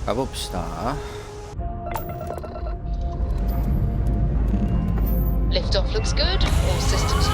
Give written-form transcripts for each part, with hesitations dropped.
가봅시다. Liftoff looks good. All systems.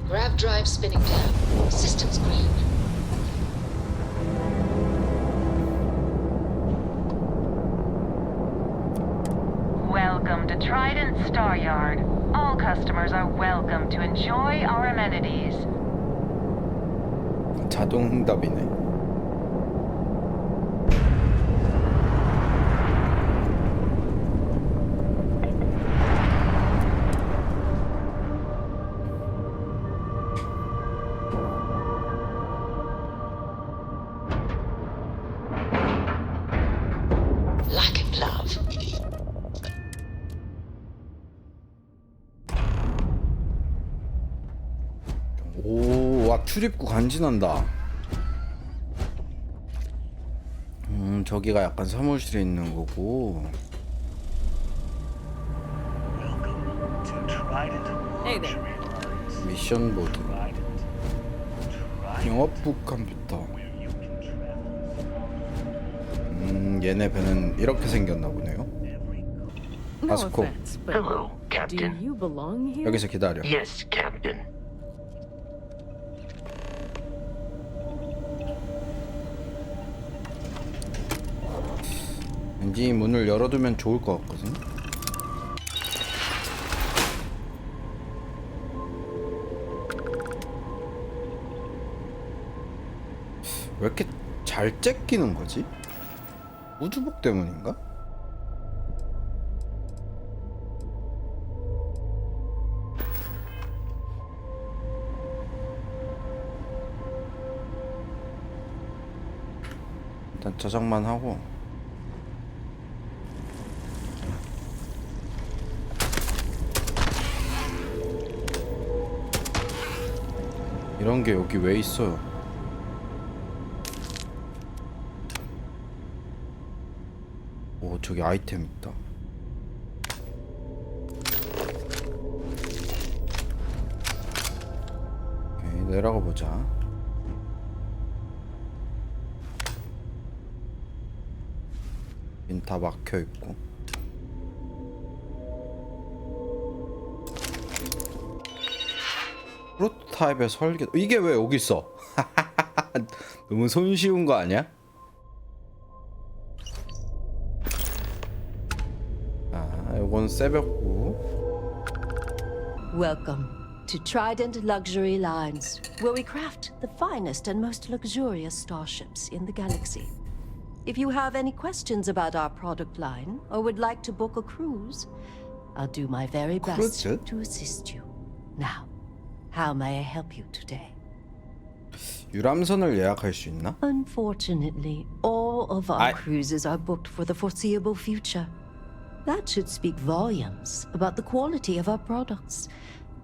Grav drive spinning down. Systems green. Welcome to Trident Star Yard. All customers are welcome to enjoy our amenities. 자동 응답이네. Lack of love. 오, 와 출입구 간지난다. 저기가 약간 사무실에 있는 거고. 미션 보드. 영업북 컴퓨터. 얘네 배는 이렇게 생겼나 보네요. 아스코. Hello, Captain. Do you belong here? 여기서 기다려. Yes, Captain. 왠지 문을 열어두면 좋을 것 같거든. 왜 이렇게 잘 째끼는 거지? 우주복 때문인가? 일단 저장만 하고. 이런 게 여기 왜 있어요? 오, 저기 아이템 있다. 오케이, 내려가 보자. 문 다 막혀 있고. 프로토타입의 설계. 이게 왜 여기 있어? 너무 손쉬운 거 아니야? 아, 요건 새벽구. Welcome to Trident Luxury Lines, where we craft the finest and most luxurious starships in the galaxy. If you have any questions about our product line or would like to book a cruise, I'll do my very best Cruise? to assist you. Now, how may I help you today? 유람선을 예약할 수 있나? Unfortunately, all of our I- cruises are booked for the foreseeable future. That should speak volumes about the quality of our products.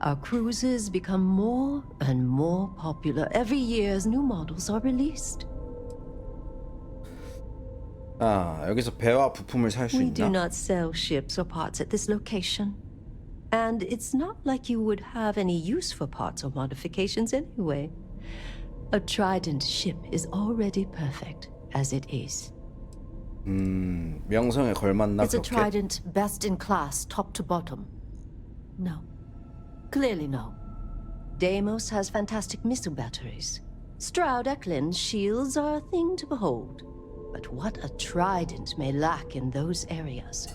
Our cruises become more and more popular every year as new models are released. 아, 여기서 배와 부품을 살 수 We do 있나? not sell ships or parts at this location. And it's not like you would have any use for parts or modifications anyway. A Trident ship is already perfect as it is. 명성에 걸맞나 Is a 그렇게? Trident best in class, top to bottom? No. Clearly no. Deimos has fantastic missile batteries. Stroud Eklund's shields are a thing to behold. But what a Trident may lack in those areas.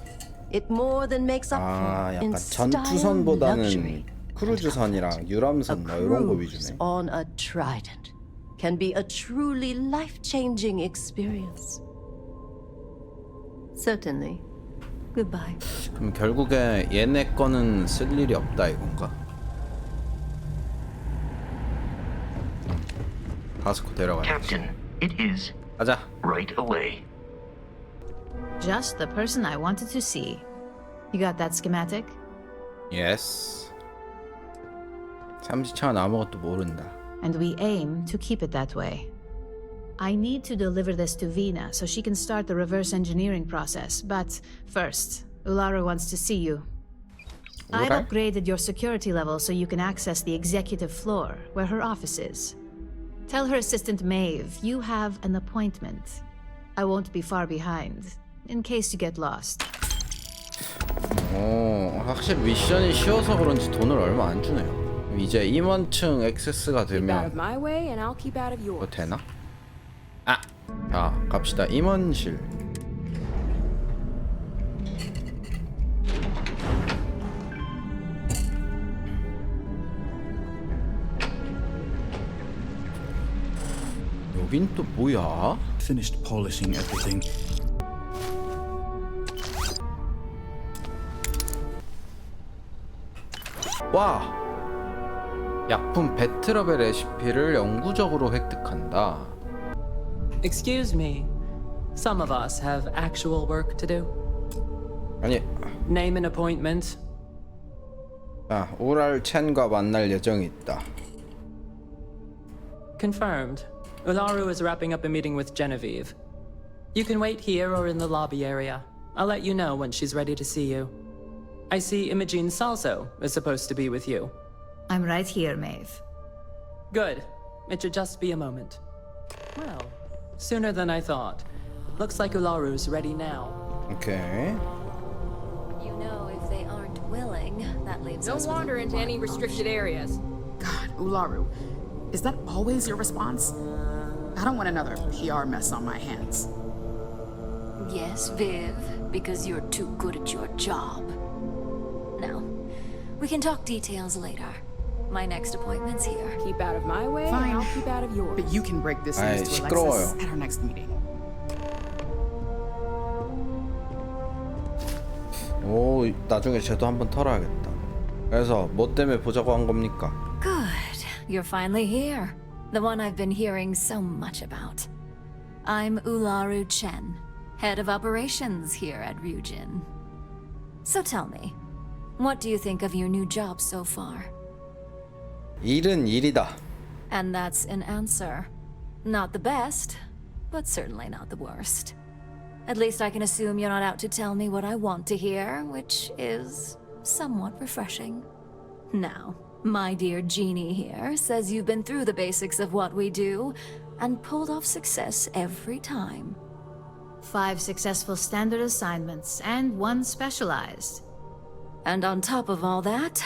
It more than makes up 아, for in 약간 style, 전투선보다는 luxury, 크루즈선이랑 a 유람선 뭐 이런 거 cruise 위주네. on a Trident can be a truly life-changing experience. Certainly. Goodbye. 그럼 결국에 얘네 거는 쓸 일이 없다 이건가? 다스코 데려가야지. Captain, it is 가자. Right away. Just the person I wanted to see. You got that schematic? 예스. 삼지창은 아무것도 모른다. And we aim to keep it that way. I need to deliver this to Vina so she can start the reverse engineering process, but first, Ulara wants to see you. I've Ulara? upgraded your security level so you can access the executive floor, where her office is. Tell her assistant Maeve you have an appointment. I won't be far behind, in case you get lost. 확실히 미션이 쉬워서 그런지 돈을 얼마 안 주네요. 이제 임원층 액세스가 Keep out 되면 of my way and I'll keep out of 뭐 yours. 되나? 자, 갑시다. 임원실. 여긴 또 뭐야? Finished polishing everything. 와! 약품 배트럽의 레시피를 영구적으로 획득한다. Excuse me. Some of us have actual work to do. 아니, Name an appointment. 오랄 첸과 만날 예정이 있다. Confirmed. Ularu is wrapping up a meeting with Genevieve. You can wait here or in the lobby area. I'll let you know when she's ready to see you. I see Imogene Salso is supposed to be with you. I'm right here, Maeve. Good. It should just be a moment. Well, sooner than I thought. Looks like Ularu's ready now. 오케이. You know, if they aren't willing, that leaves us Don't with wander a into any restricted areas. God, Ularu, is that always your response? I don't want another PR mess on my hands. Yes, Viv, because you're too good at your job. Now, we can talk details later. My next appointment's here. Keep out of my way Fine. and I'll keep out of yours. But you can break this 아이, news to 시끄러워요. Alexis at our next meeting. 오, 나중에 쟤도 한번 털어야겠다. 그래서 뭐 때문에 보자고 한 겁니까? Good. You're finally here. The one I've been hearing so much about. I'm Ularu Chen, head of operations here at Ryujin. So tell me, what do you think of your new job so far? 일은 일이다. And that's an answer. Not the best, but certainly not the worst. At least I can assume you're not out to tell me what I want to hear, which is somewhat refreshing. Now, my dear Jeannie here says you've been through the basics of what we do and pulled off success every time. 5 successful standard assignments and 1 specialized. And on top of all that,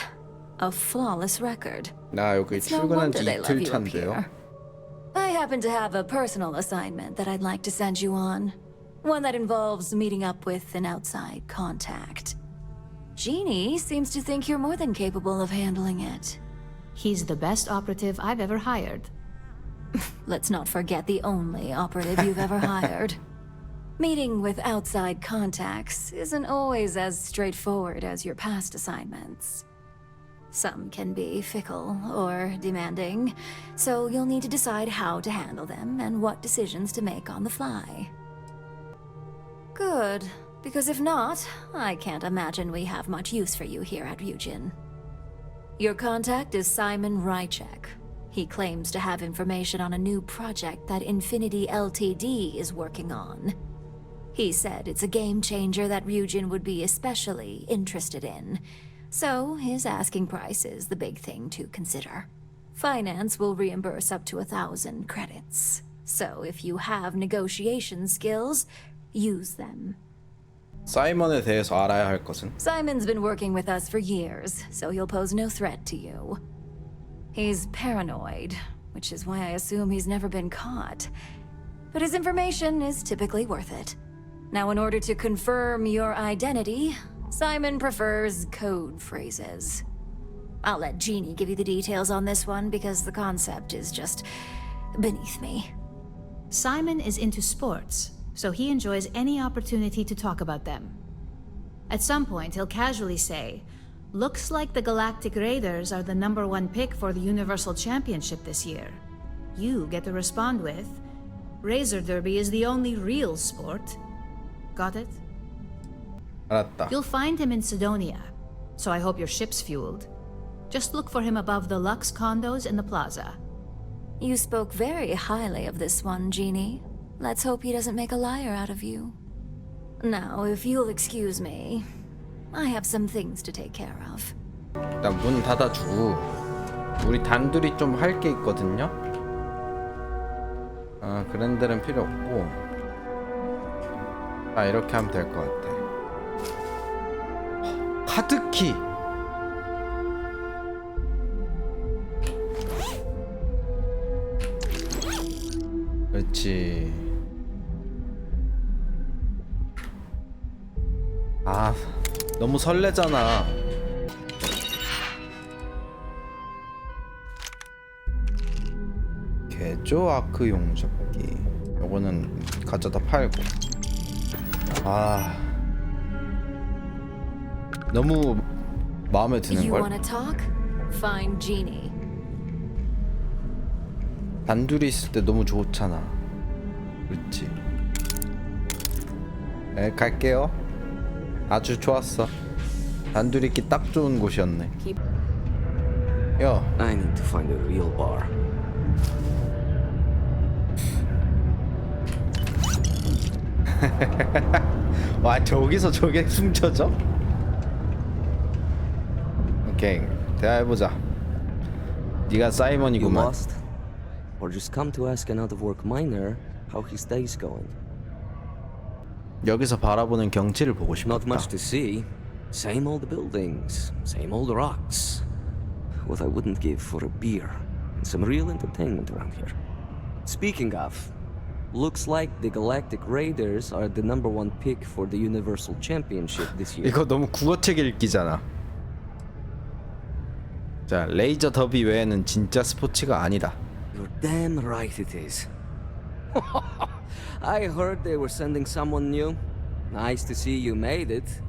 a flawless record. 나 여기 It's no 출근한 wonder 지 they love 이틀 you up 차인데요. here. I happen to have a personal assignment that I'd like to send you on. One that involves meeting up with an outside contact. Jeannie seems to think you're more than capable of handling it. He's the best operative I've ever hired. Let's not forget the only operative you've ever hired. Meeting with outside contacts isn't always as straightforward as your past assignments. Some can be fickle or demanding, so you'll need to decide how to handle them and what decisions to make on the fly. Good, because if not, I can't imagine we have much use for you here at Ryujin. Your contact is Simon Rychek. He claims to have information on a new project that Infinity Ltd is working on. He said it's a game changer that Ryujin would be especially interested in. So his asking price is the big thing to consider. Finance will reimburse up to 1,000 credits. So if you have negotiation skills, use them. 사이먼에 대해서 알아야 할 것은? Simon's been working with us for years, so he'll pose no threat to you. He's paranoid, which is why I assume he's never been caught. But his information is typically worth it. Now, in order to confirm your identity, Simon prefers code phrases. I'll let Jeannie give you the details on this one because the concept is just beneath me. Simon is into sports, so he enjoys any opportunity to talk about them. At some point, he'll casually say, "Looks like the Galactic Raiders are the #1 pick for the Universal Championship this year." You get to respond with, Razor Derby is the only real sport. Got it? 알았다. You'll find him in Sidonia, so I hope your ship's fueled. Just look for him above the Lux condos in the plaza. You spoke very highly of this one, Jeannie. Let's hope he doesn't make a liar out of you. Now, if you'll excuse me, I have some things to take care of. 일단 문 닫아주고 우리 단둘이 좀 할 게 있거든요. 그랜들은 필요 없고 이렇게 하면 될 것 같아. 카드키. 그렇지. 너무 설레잖아. 개조 아크 용접기. 요거는 가져다 팔고. 너무 마음에 드는 You 걸. wanna talk? Find Jeannie. 단둘이 있을 때 너무 좋잖아. 그렇지. 네, 갈게요. 아주 좋았어. 단둘이 있기 딱 좋은 곳이었네. 야, I need to find a real bar. 와, 저기서 저게 숨겨져? 오케이, 대화해보자. 네가 You 사이먼이구만. lost? Or just come to ask an out-of-work miner how his day's going? 여기서 바라보는 경치를 보고 Not much 싶었다. to see. Same old buildings, same old rocks. What I wouldn't give for a beer and some real entertainment around here. Speaking of, looks like the Galactic Raiders are the #1 pick for the Universal Championship this year. 이거 너무 국어책 읽기잖아. 자, 레이저 더비 외에는 진짜 스포츠가 아니다. You're damn right it is. I heard they were sending someone new. Nice to see you made it.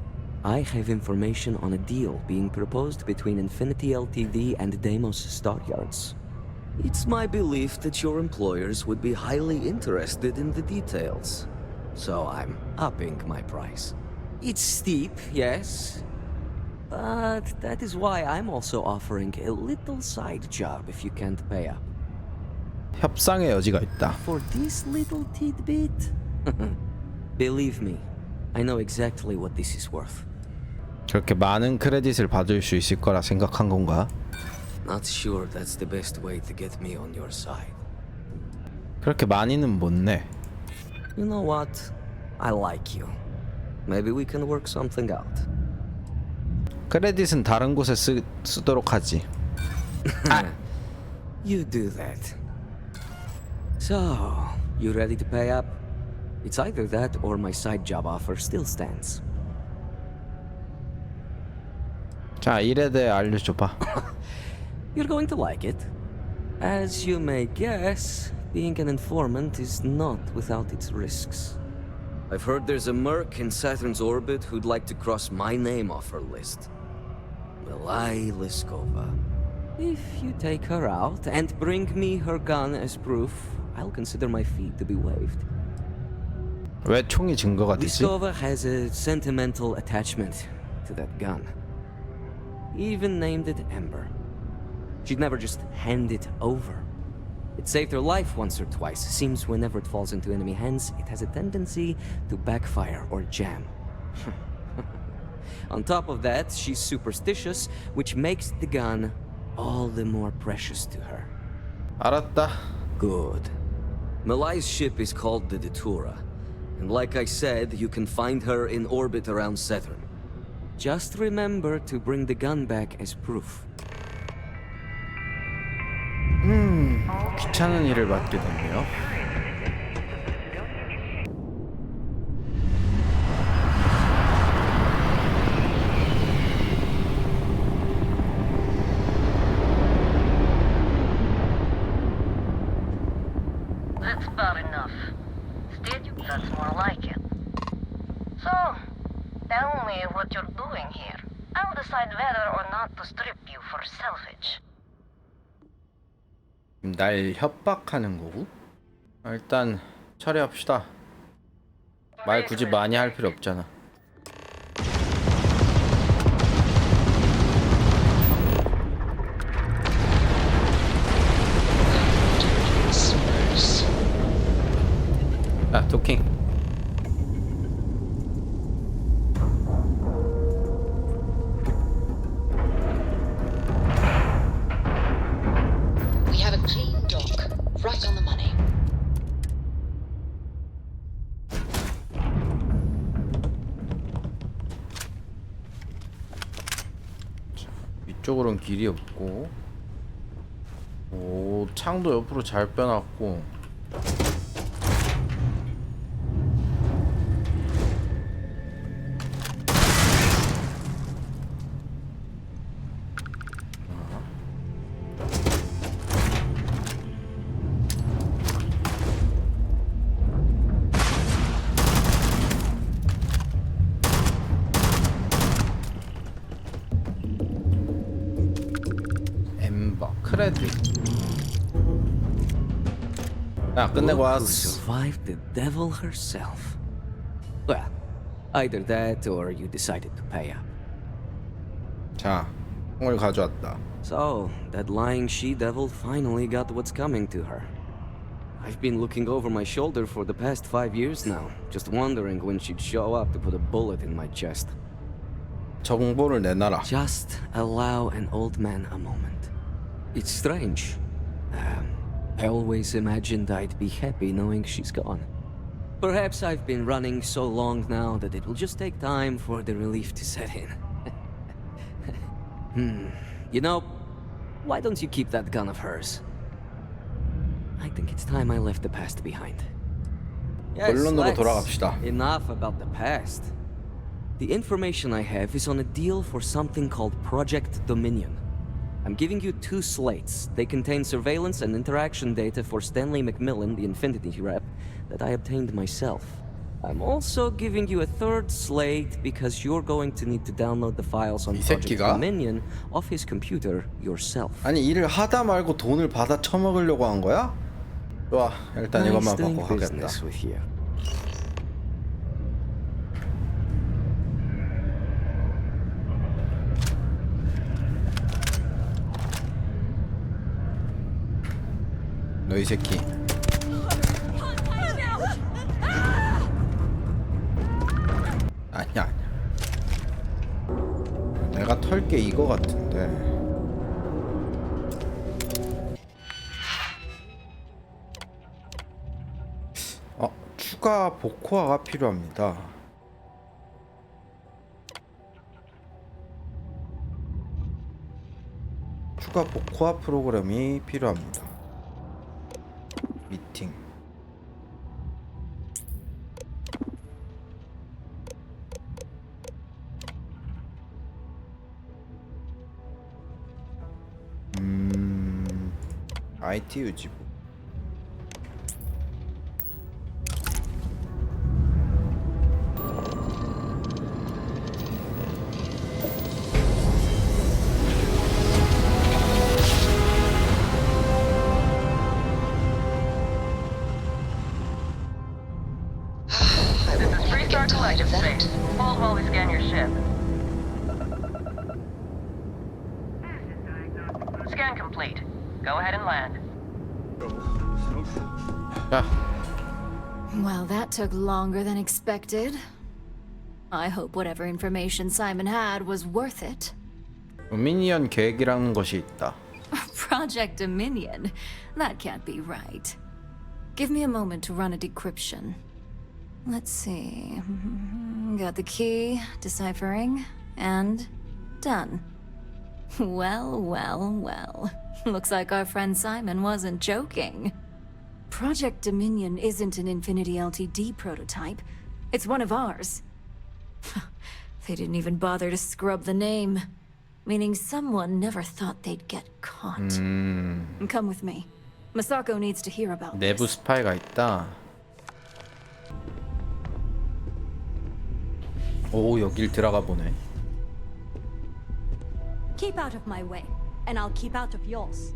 I have information on a deal being proposed between Infinity Ltd and Deimos Stockyards. It's my belief that your employers would be highly interested in the details. So I'm upping my price. It's steep, yes. But that is why I'm also offering a little side job if you can't pay up. 협상의 여지가 있다. For this little tidbit? Believe me, I know exactly what this is worth. 그렇게 많은 크레딧을 받을 수 있을 거라 생각한 건가? Not sure that's the best way to get me on your side. 그렇게 많이는 못 내. You know what? I like you. Maybe we can work something out. 크레딧은 다른 곳에 쓰도록 하지. You do that. So, you ready to pay up? It's either that or my side job offer still stands. 자, 일에 대해 알려줘봐. You're going to like it. As you may guess, being an informant is not without its risks. I've heard there's a merc in Saturn's orbit who'd like to cross my name off her list. Milai Liskova. If you take her out and bring me her gun as proof, I'll consider my fee to be waived. 왜 총이 증거가 되지? Liskova has a sentimental attachment to that gun. Even named it Ember. She'd never just hand it over. It saved her life once or twice. Seems whenever it falls into enemy hands, it has a tendency to backfire or jam. On top of that, she's superstitious, which makes the gun all the more precious to her. 알았다. Good. Malai's ship is called the Datura. And like I said, you can find her in orbit around Saturn. Just remember to bring the gun back as proof. 귀찮은 일을 맡게 됐네요. That's about enough. Stadium, that's more like it. So, tell me what you're doing here. I'll decide whether or not to strip you for salvage. 날 협박하는 거고? 일단 처리합시다. 말 굳이 많이 할 필요 없잖아. 아, 도킹. We have a clean dock, right on the money. 이쪽으로는 길이 없고. 오, 창도 옆으로 잘 빼놨고. 크레딧. 야, 끝내고 Look who 왔어. survived the devil herself. Well, either that or you decided to pay up. 자, 총을 가져왔다. So, that lying she-devil finally got what's coming to her. I've been looking over my shoulder for the past 5 years now, just wondering when she'd show up to put a bullet in my chest. 정보를 내놔라. Just allow an old man a moment. It's strange. I always imagined I'd be happy knowing she's gone. Perhaps I've been running so long now that it will just take time for the relief to set in. You know, why don't you keep that gun of hers? I think it's time I left the past behind. Yes, 본론으로 let's. 돌아갑시다. Enough about the past. The information I have is on a deal for something called Project Dominion. I'm giving you 2 slates. They contain surveillance and interaction data for Stanley McMillan, the Infinity rep, that I obtained myself. I'm also giving you a 3rd slate because you're going to need to download the files on Project Dominion off his computer yourself. 아니, 일을 하다 말고 돈을 받아 처먹으려고 한 거야? 좋아, 일단 이것만 받고 가겠다. 너 이 새끼. 아니야. 내가 털게 이거 같은데. 추가 복호화가 필요합니다. 추가 복호화 프로그램이 필요합니다. 미팅. IT 유지부. Hold while we scan your ship. Scan complete. Go ahead and land. Well, that took longer than expected. I hope whatever information Simon had was worth it. 도미니언 계획이라는 것이 있다. Project Dominion? That can't be right. Give me a moment to run a decryption. Let's see. Got the key, deciphering, and done. Well, well, well. Looks like our friend Simon wasn't joking. Project Dominion isn't an Infinity LTD prototype. It's one of ours. They didn't even bother to scrub the name. Meaning someone never thought they'd get caught. Come with me. Masako needs to hear about this. 내부 스파이가 있다. 오, 여길 들어가 보네. Keep out of my way, and I'll keep out of yours.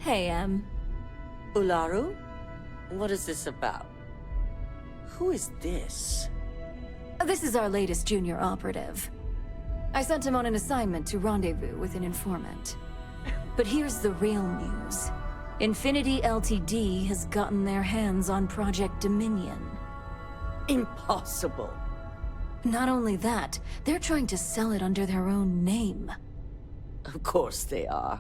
Hey, Ularu? What is this about? Who is this? This is our latest junior operative. I sent him on an assignment to rendezvous with an informant. But here's the real news. Infinity Ltd has gotten their hands on Project Dominion. Impossible. Not only that, they're trying to sell it under their own name. Of course they are.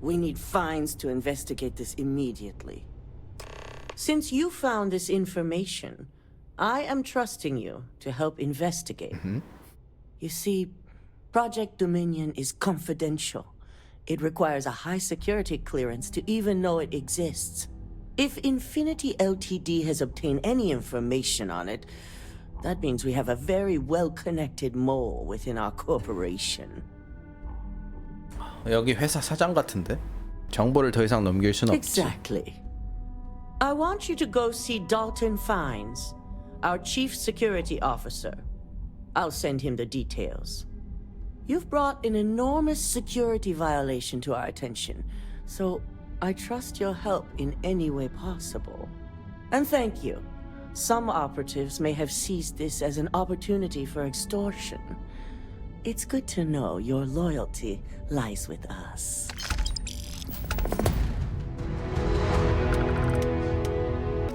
We need fines to investigate this immediately. Since you found this information, I am trusting you to help investigate. You see, Project Dominion is confidential. It requires a high security clearance to even know it exists. If Infinity Ltd has obtained any information on it, that means we have a very well-connected mole within our corporation. 여기 회사 사장 같은데? 정보를 더 이상 넘길 순 없지. Exactly. I want you to go see Dalton Fines, our chief security officer. I'll send him the details. You've brought an enormous security violation to our attention, so I trust your help in any way possible. And thank you. Some operatives may have seized this as an opportunity for extortion. It's good to know your loyalty lies with us.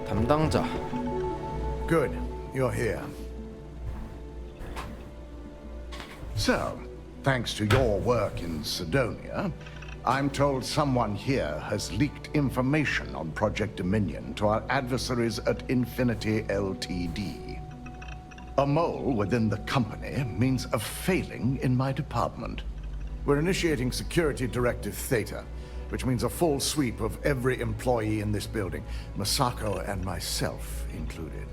담당자. Good. You're here. So, thanks to your work in Sidonia, I'm told someone here has leaked information on Project Dominion to our adversaries at Infinity Ltd. A mole within the company means a failing in my department. We're initiating Security Directive Theta, which means a full sweep of every employee in this building, Masako and myself included.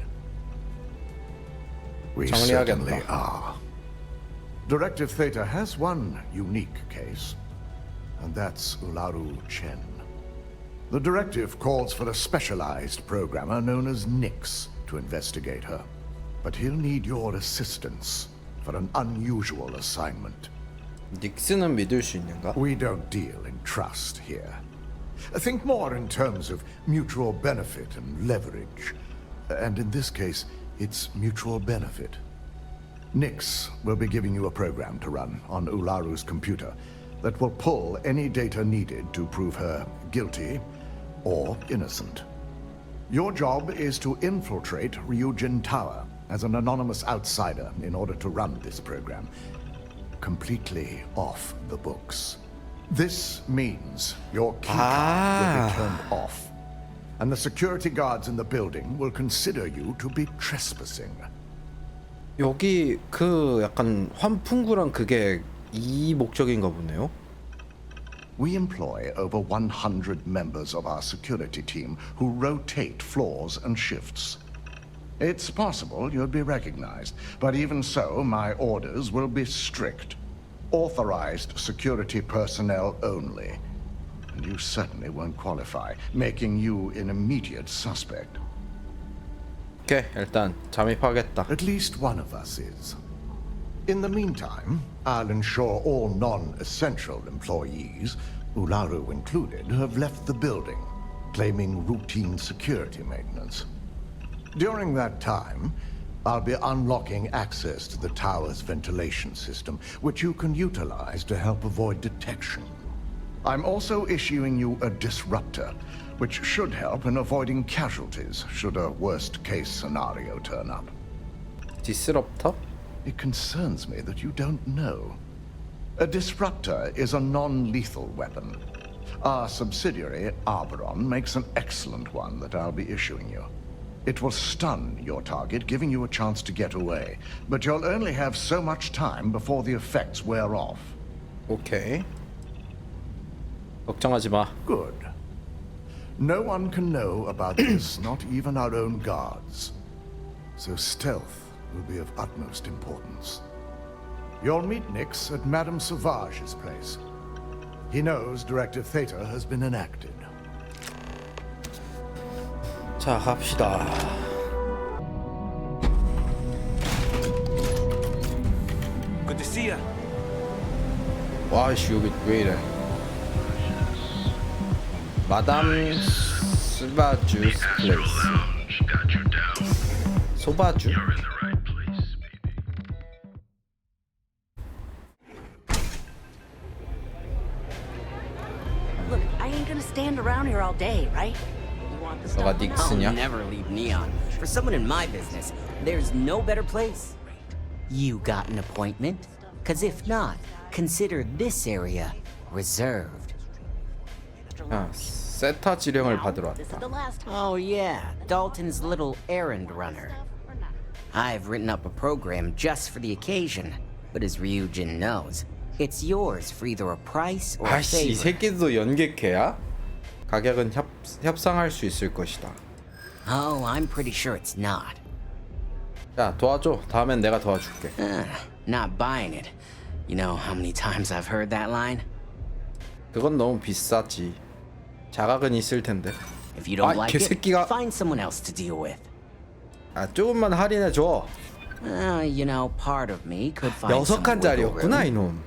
We certainly are. Directive Theta has one unique case, and that's Ularu Chen. The directive calls for a specialized programmer known as Nix to investigate her. But he'll need your assistance for an unusual assignment. 닉스는 믿을 수 있는가? We don't deal in trust here. Think more in terms of mutual benefit and leverage. And in this case, it's mutual benefit. Nix will be giving you a program to run on Ularu's computer that will pull any data needed to prove her guilty or innocent. Your job is to infiltrate Ryujin Tower as an anonymous outsider in order to run this program completely off the books. This means your keycard will be turned off, and the security guards in the building will consider you to be trespassing. 여기 그 약간 환풍구랑 그게 이 목적인가 보네요. We employ over 100 members of our security team who rotate floors and shifts. It's possible you'll be recognized, but even so, my orders will be strict. Authorized security personnel only. And you certainly won't qualify, making you an immediate suspect. 오케이, 일단 잠입하겠다. At least one of us is. In the meantime, I'll ensure all non-essential employees, Ularu included, have left the building, claiming routine security maintenance. During that time, I'll be unlocking access to the tower's ventilation system, which you can utilize to help avoid detection. I'm also issuing you a disruptor, which should help in avoiding casualties should a worst-case scenario turn up. Disruptor? It concerns me that you don't know. A disruptor is a non-lethal weapon. Our subsidiary, Arboron, makes an excellent one that I'll be issuing you. It will stun your target, giving you a chance to get away. But you'll only have so much time before the effects wear off. 오케이. 걱정하지 마. Good. No one can know about this, not even our own guards. So stealth will be of utmost importance. You'll meet Nix at Madame Sauvage's place. He knows Directive Theta has been enacted. 자, 갑시다. Good to see ya. 와이씨, 여기 왜 이래? 마담 스바주스 플레이스. 소바주? Look, I ain't gonna stand around here all day, right? You want the 너가 stuff? 닉스냐? I'll never leave Neon. For someone in my business, there's no better place. You got an appointment? Cause if not, consider this area reserved. 아, 세타 지령을 받으러 This is 왔다. the last time. Oh yeah, Dalton's little errand runner. I've written up a program just for the occasion, but as Ryujin knows, it's yours for either a price or a 아씨, 이 favor. 새끼도 연객해야? 가격은 협상할 수 있을 것이다. Oh, I'm pretty sure it's not. 야, 도와줘. 다음엔 내가 도와줄게. Not buying it. You know how many times I've heard that line? 그건 너무 비싸지. 자각은 있을 텐데. If you don't like it, 개새끼가. find someone else to deal with. 아, 조금만 할인해 줘. You know, part of me could find 여섯 some wiggle 칸짜리였구나 room. 이놈.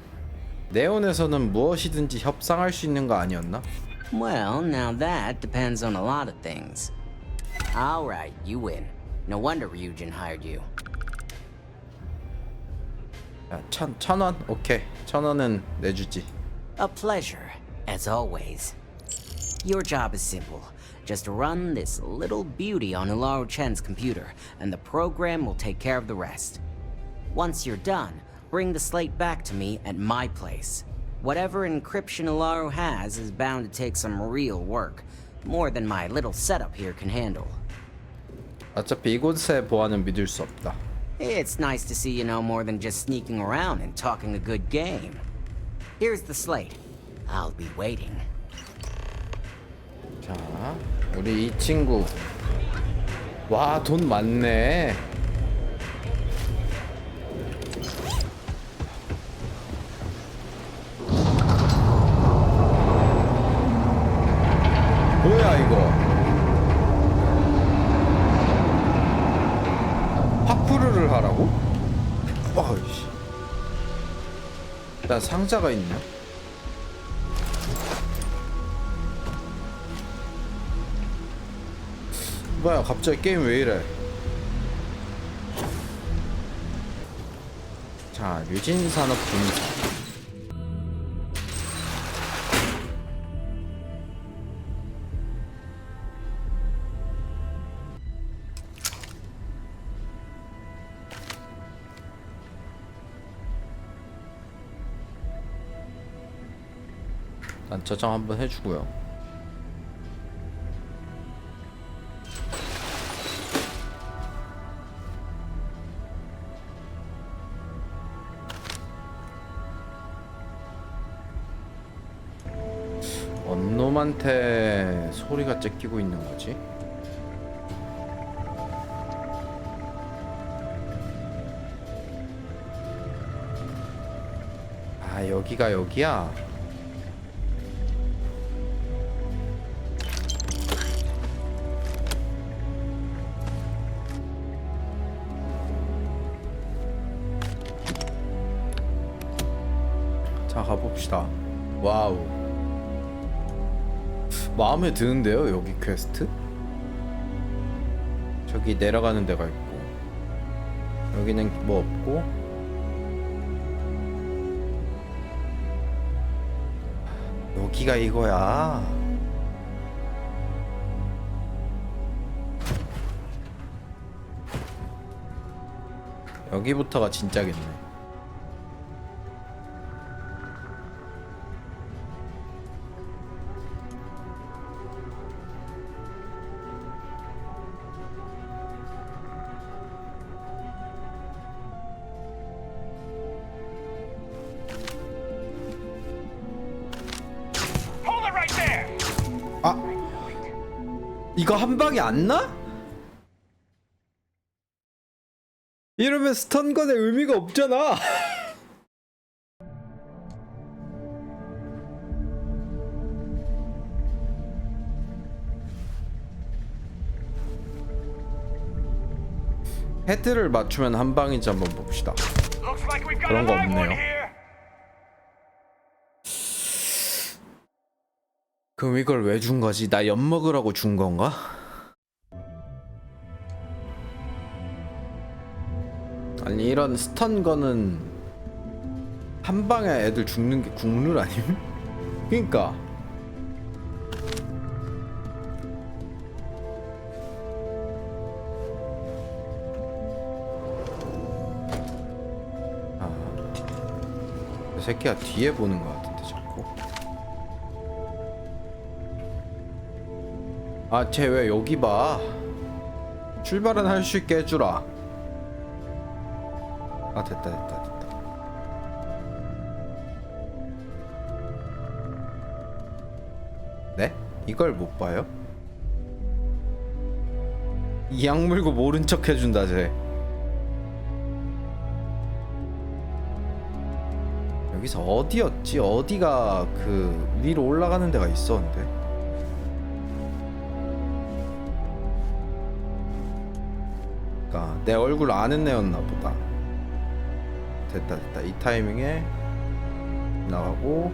네온에서는 무엇이든지 협상할 수 있는 거 아니었나? Well, now that depends on a lot of things. All right, you win. No wonder Ryujin hired you. 야, 천 원? 오케이. 1,000원은 내주지. A pleasure, as always. Your job is simple. Just run this little beauty on Ularu Chen's computer, and the program will take care of the rest. Once you're done, bring the slate back to me at my place. Whatever encryption Ularu has is bound to take some real work. More than my little setup here can handle. 어차피 이곳의 보안은 믿을 수 없다. It's nice to see you know more than just sneaking around and talking a good game. Here's the slate. I'll be waiting. 자, 우리 이 친구. 와, 돈 많네. 뭐야 이거? 파쿠르를 하라고? 와이씨. 일단 상자가 있냐? 뭐야 갑자기 게임 왜 이래? 자, 류진산업분사. 일단 저장 한번 해주고요. 언놈한테 소리가 째끼고 있는 거지? 아, 여기가 여기야? 자, 가봅시다. 와우, 마음에 드는데요, 여기 퀘스트? 저기 내려가는 데가 있고, 여기는 뭐 없고, 여기가 이거야. 여기부터가 진짜겠네. 아, 이거 한 방에 안 나? 이러면 스턴건의 의미가 없잖아. 헤드를 맞추면 한 방인지 한번 봅시다. 그런 거 없네요. 그럼 이걸 왜 준 거지? 나 엿 먹으라고 준 건가? 아니 이런 스턴건은 한 방에 애들 죽는 게 국룰 아님? 그니까 이 새끼가 뒤에 보는 것 같은데 자꾸. 아, 쟤 왜 여기 봐? 출발은 할 수 있게 해주라. 아, 됐다. 네? 이걸 못 봐요? 이 약 물고 모른 척 해준다 쟤. 여기서 어디였지? 어디가 그 위로 올라가는 데가 있었는데. 그러니까 내 얼굴 아는 애였나 보다. 됐다. 이 타이밍에 나가고.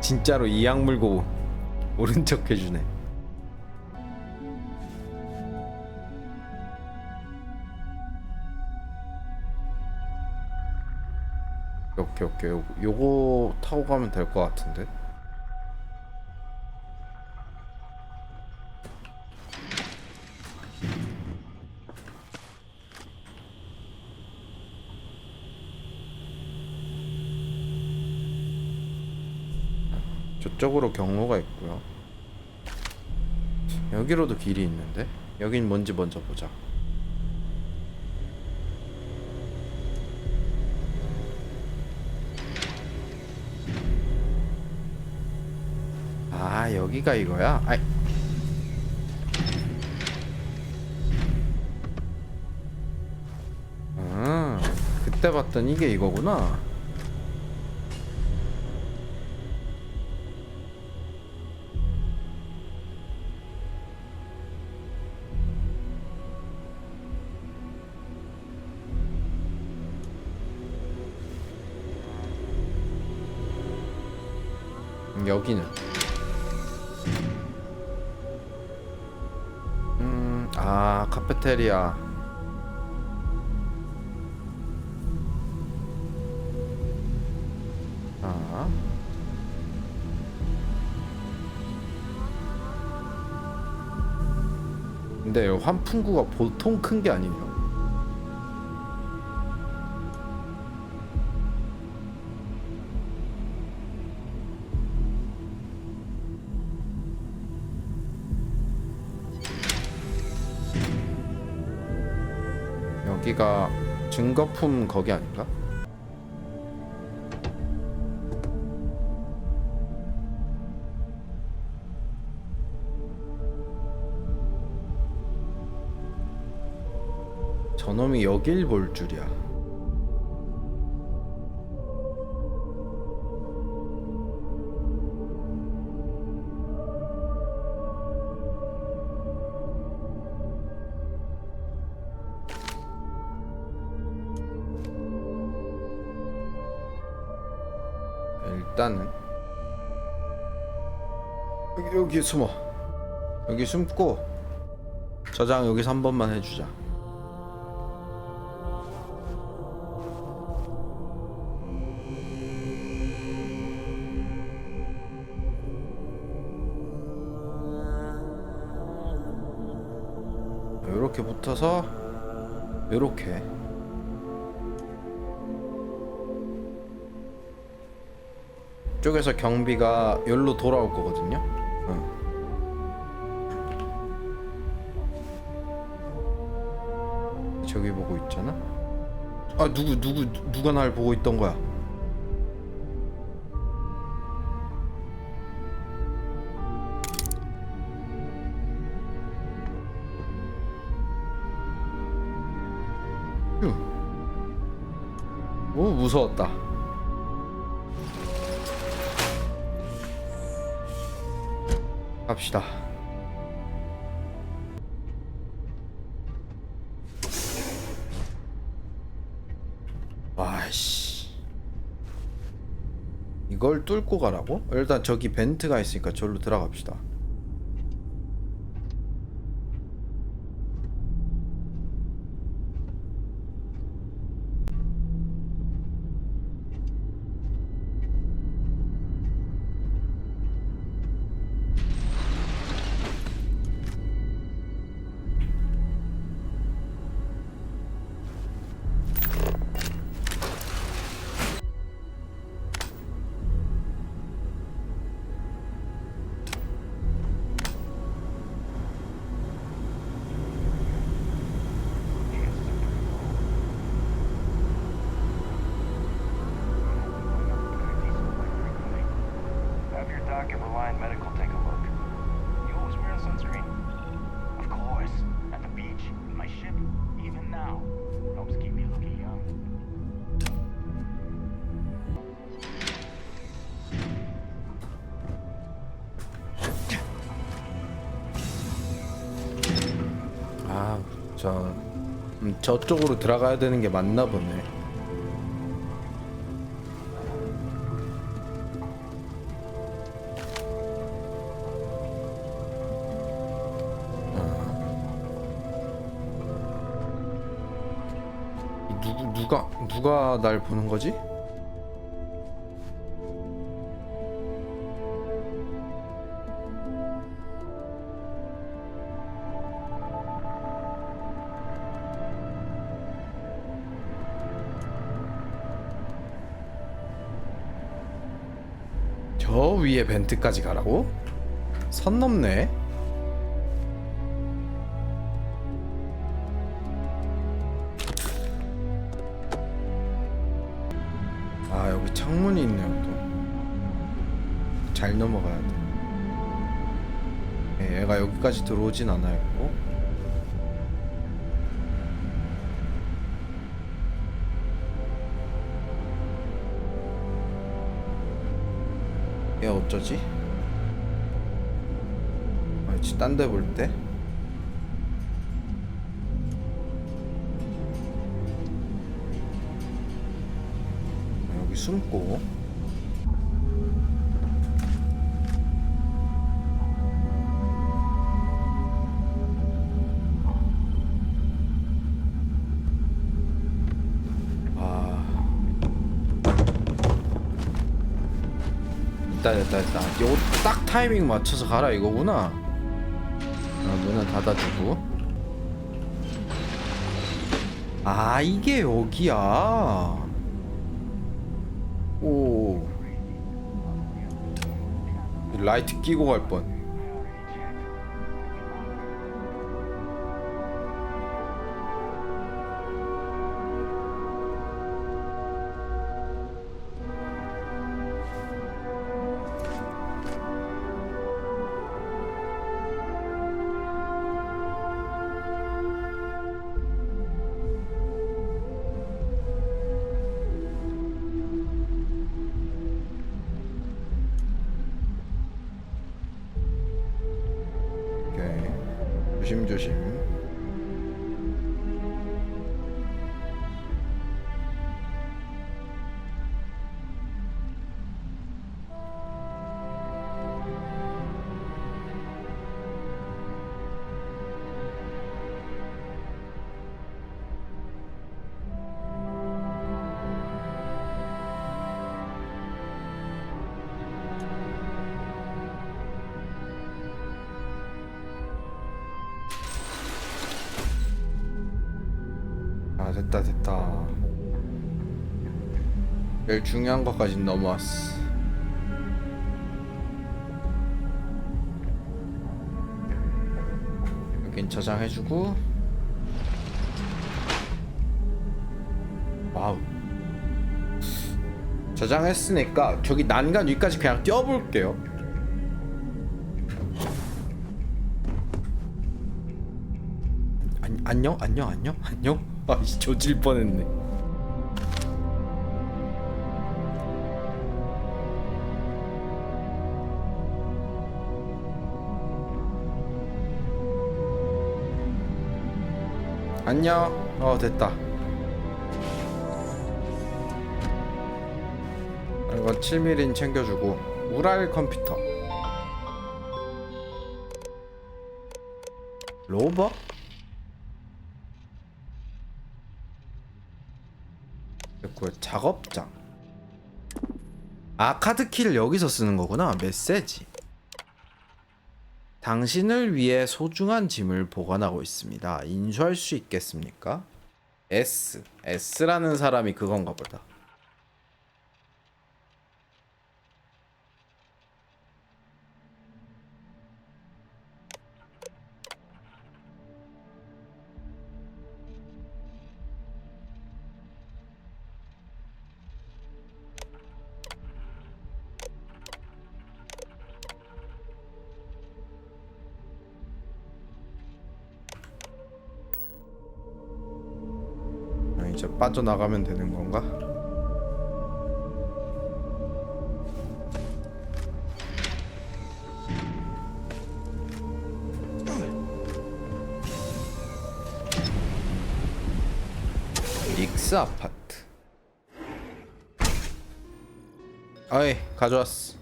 진짜로 이 약 물고 모른 척 해주네. 오케이. 요거 타고 가면 될 것 같은데. 저쪽으로 경로가 있고요. 여기로도 길이 있는데 여긴 뭔지 먼저 보자. 아, 여기가 이거야? 아이. 그때 봤던 이게 이거구나. 여기는 아, 카페테리아. 아, 근데 이 환풍구가 보통 큰 게 아니네요. 여기가 증거품 거기 아닌가? 저놈이 여길 볼 줄이야. 일단은 여기 숨어. 여기 숨고 저장 여기서 한 번만 해주자. 요렇게 붙어서 요렇게. 쪽에서 경비가 여기로 돌아올 거거든요. 저기 보고 있잖아. 아, 누가 날 보고 있던 거야? 오, 무서웠다. 갑시다. 이걸 뚫고 가라고? 일단 저기 벤트가 있으니까 저기로 들어갑시다. Have your doc at Reliant Medical take a look. You always wearing sunscreen? Of course. At the beach, in my ship, even now. Helps keep me looking young. 아, 저쪽으로 들어가야 되는 게 맞나 보네. 누가 날 보는 거지? 저 위에 벤트까지 가라고? 선 넘네. 아, 여기 창문이 있네요. 또 잘 넘어가야 돼. 네, 얘가 여기까지 들어오진 않아요. 얘 어쩌지? 아치 딴 데 볼 때? 여기 숨고. 됐다. 요거 딱 타이밍 맞춰서 가라 이거구나. 문은 닫아주고. 아, 이게 여기야. 오, 라이트 끼고 갈 뻔. 조심. 됐다. 제일 중요한 것까지 넘어왔어. 여긴 저장해주고. 와우. 저장했으니까 저기 난간 위까지 그냥 뛰어볼게요. 안녕? 아이씨, 조질 뻔했네. 안녕. 됐다. 이건 7mm 챙겨주고 우랄 컴퓨터 로버? 됐고요. 작업장. 아, 카드키를 여기서 쓰는 거구나. 메시지. 당신을 위해 소중한 짐을 보관하고 있습니다. 인수할 수 있겠습니까? S라는 사람이 그건가 보다. 이제 빠져나가면 되는 건가? 닉스 아파트. 어이, 가져왔어.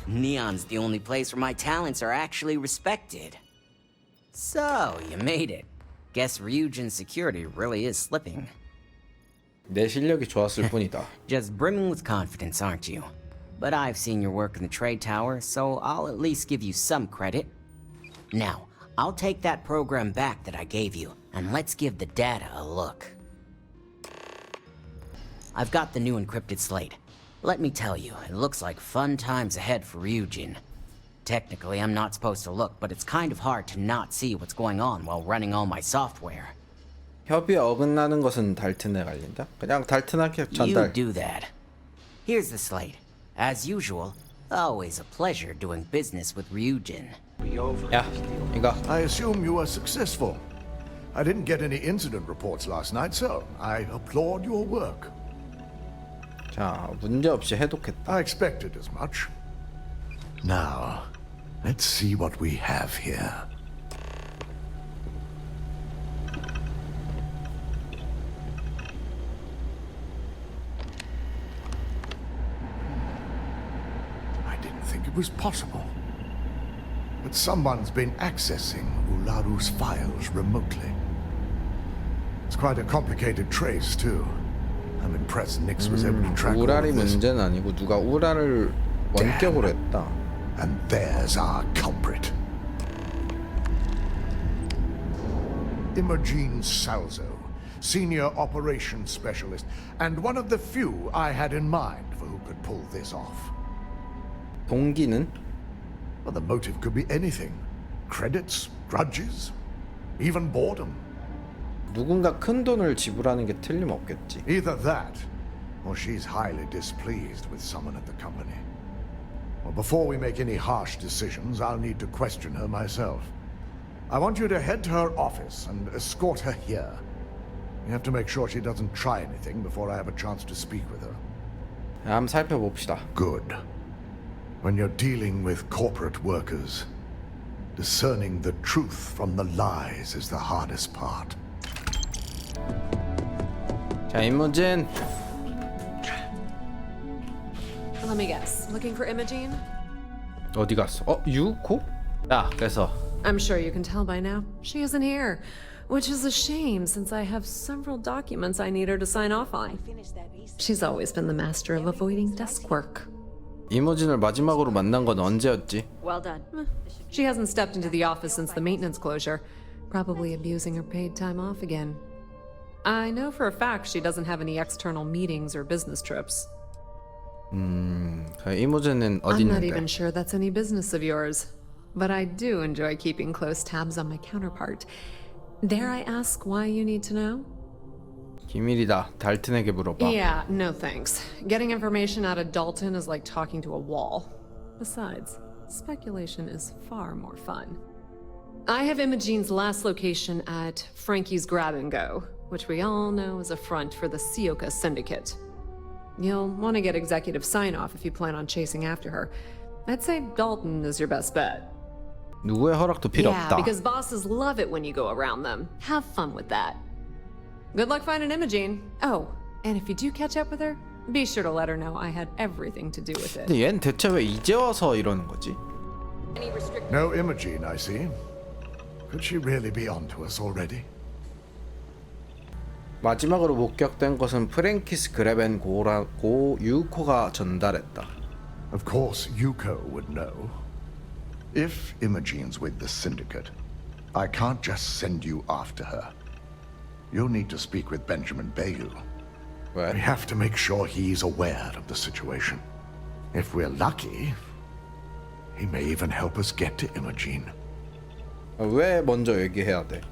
Neon's the only place where my talents are actually respected. So, you made it. Guess Ryujin's security really is slipping. 내 실력이 좋았을 뿐이다. Just brimming with confidence, aren't you? But I've seen your work in the trade tower, so I'll at least give you some credit. Now, I'll take that program back that I gave you, and let's give the data a look. I've got the new encrypted slate. Let me tell you, it looks like fun times ahead for Ryujin. Technically, I'm not supposed to look, but it's kind of hard to not see what's going on while running all my software. 협의에 어긋나는 것은 달튼에 갈린다? 그냥 달튼하게 전달. You do that. Here's the slate. As usual, always a pleasure doing business with Ryujin. 야, 이거. I assume you were successful. I didn't get any incident reports last night, so I applaud your work. 자, 문제 없이 해독했다. I expected as much. Now, let's see what we have here. It was possible. But someone's been accessing Ularu's files remotely. It's quite a complicated trace, too. I'm impressed Nix was able to track all 우랄이 of this. 문제는 아니고 누가 우랄을 원격으로 했다. And there's our culprit. Imogene Salzo, Senior Operations Specialist, and one of the few I had in mind for who could pull this off. 동기는? Well, the motive could be anything. Credits, grudges, even boredom. 누군가 큰 돈을 지불하는 게 틀림없겠지. Either that, or she's highly displeased with someone at the company. Well, before we make any harsh decisions, I'll need to question her myself. I want you to head to her office and escort her here. You have to make sure she doesn't try anything before I have a chance to speak with her. 한번 살펴봅시다. Good. When you're dealing with corporate workers, discerning the truth from the lies is the hardest part. 자, 이모진. Let me guess. Looking for Imogene? 어디 갔어? 유코? 야, 그래서 I'm sure you can tell by now. She isn't here. Which is a shame, since I have several documents I need her to sign off on. She's always been the master of avoiding desk work. 이모진을 마지막으로 만난 건 언제였지? Well done. She hasn't stepped into the office since the maintenance closure. Probably abusing her paid time off again. I know for a fact she doesn't have any external meetings or business trips. 이모진은 어디 I'm not 있는데? even sure that's any business of yours. But I do enjoy keeping close tabs on my counterpart. Dare I ask why you need to know? 기밀이다. 달튼에게 물어봐. Yeah, no thanks. Getting information out of Dalton is like talking to a wall. Besides, speculation is far more fun. I have Imogene's last location at Frankie's Grab and Go, which we all know is a front for the Sioka Syndicate. You'll want to get executive sign-off if you plan on chasing after her. I'd say Dalton is your best bet. 누구의 허락도 필요 Yeah, 없다. because bosses love it when you go around them. Have fun with that. Good luck finding Imogene. Oh, and if you do catch up with her, Be sure to let her know I had everything to do with it. 근데 얜 대체 왜 이제 와서 이러는 거지? No Imogene, I see. Could she really be onto us already? 마지막으로 목격된 것은 프랭키스 그레벤 고라고 유코가 전달했다. Of course, Yuko would know. If Imogene's with the Syndicate, I can't just send you after her. You'll need to speak with Benjamin Bayou. 왜? We have to make sure he's aware of the situation. If we're lucky, he may even help us get to Imogene. 왜 먼저 얘기해야 돼?